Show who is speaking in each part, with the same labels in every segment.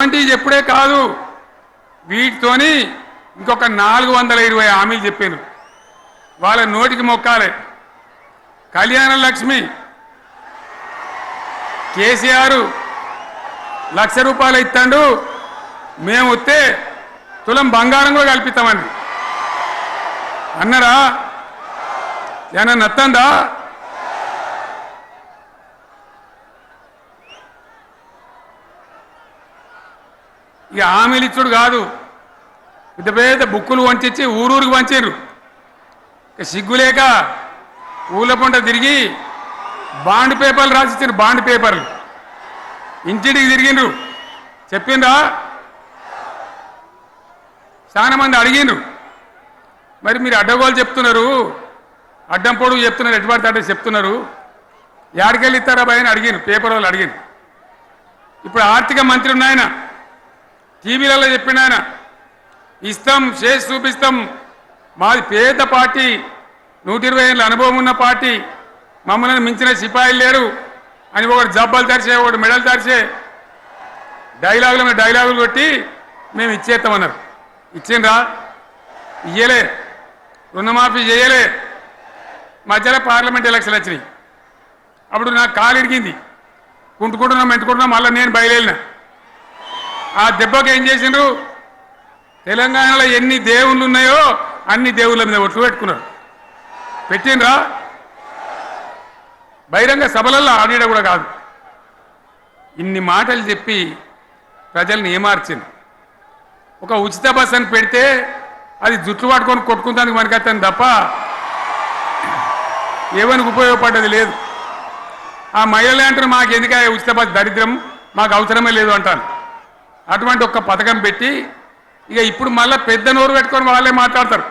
Speaker 1: చెప్పుడే కాదు వీటితోని ఇంకొక 420 హామీలు చెప్పారు. వాళ్ళ నోటికి మొక్కాలి. కళ్యాణ లక్ష్మి కేసీఆర్ ₹1,00,000 ఇస్తాడు, మేము వస్తే తులం బంగారం కూడా కల్పిస్తామని అన్నారా? ఏమన్నా నత్తందా? ఇక హామీలు ఇచ్చుడు కాదు, పెద్ద పెద్ద బుక్కులు వంచి ఊరూరికి పంచారు. సిగ్గులేక ఊళ్ళ పంట తిరిగి బాండ్ పేపర్లు రాసిచ్చారు. బాండ్ పేపర్లు ఇంటింటికి తిరిగిండ్రు. చెప్పిండ్రా? చాలా మంది అడిగిండ్రు. మరి మీరు అడ్డగోలు చెప్తున్నారు, అడ్డం పొడుగు చెప్తున్నారు, ఎటువంటి అడ్డ చెప్తున్నారు, యాడికెళ్ళి ఇస్తారా భయ అని అడిగిండ్రు. పేపర్ వాళ్ళు అడిగిండ్రు. ఇప్పుడు ఆర్థిక మంత్రి ఉన్నాయన టీవీలలో చెప్పిండు, ఆయన ఇస్తాం, చేసి చూపిస్తాం, మాది పేద పార్టీ, 120 ఏళ్ళ అనుభవం ఉన్న పార్టీ, మమ్మల్ని మించిన సిపాయిలు లేరు అని ఒకటి జబ్బలు తరిచే, ఒకటి మెడలు తరిచే డైలాగులు కొట్టి మేము ఇచ్చేస్తామన్నారు. ఇచ్చిండ్రా? ఇయ్యలే. రుణమాఫీ చేయలే. మధ్యలో పార్లమెంట్ ఎలక్షన్ వచ్చినాయి. అప్పుడు నాకు కాలు ఇరిగింది. కుంటుకుంటున్నాం మెంటుకుంటున్నాం, మళ్ళీ నేను బయలుదేరిన. ఆ దెబ్బకి ఏం చేసిండ్రు? తెలంగాణలో ఎన్ని దేవుళ్ళు ఉన్నాయో అన్ని దేవుళ్ళ మీద ఒట్లు పెట్టుకున్నారు. పెట్టిండ్రా? బహిరంగ సభలలో ఆడిడ కూడా కాదు. ఇన్ని మాటలు చెప్పి ప్రజల్ని ఏమార్చింది. ఒక ఉచిత బస్ అని పెడితే అది జుట్లు పట్టుకొని కొట్టుకుంటానికి మనకత్తాను తప్ప ఏమనికి ఉపయోగపడ్డది లేదు. ఆ మహిళలే అంటారు, మాకు ఎందుక ఉచిత బస్, దరిద్రం, మాకు అవసరమే లేదు అంటారు. అటువంటి ఒక్క పథకం పెట్టి ఇక ఇప్పుడు మళ్ళీ పెద్ద నోరు పెట్టుకొని వాళ్ళే మాట్లాడతారు.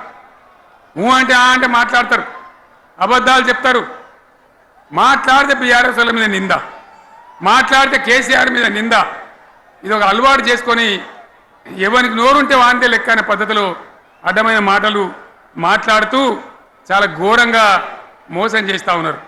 Speaker 1: అంటే అంటే మాట్లాడతారు, అబద్ధాలు చెప్తారు. మాట్లాడితే బీఆర్ఎస్ వాళ్ళ మీద నింద, మాట్లాడితే కేసీఆర్ మీద నింద. ఇది ఒక అలవాటు చేసుకొని ఎవరికి నోరుంటే వాంతే లెక్క అనే పద్ధతిలో అడ్డమైన మాటలు మాట్లాడుతూ చాలా ఘోరంగా మోసం చేస్తూ ఉన్నారు.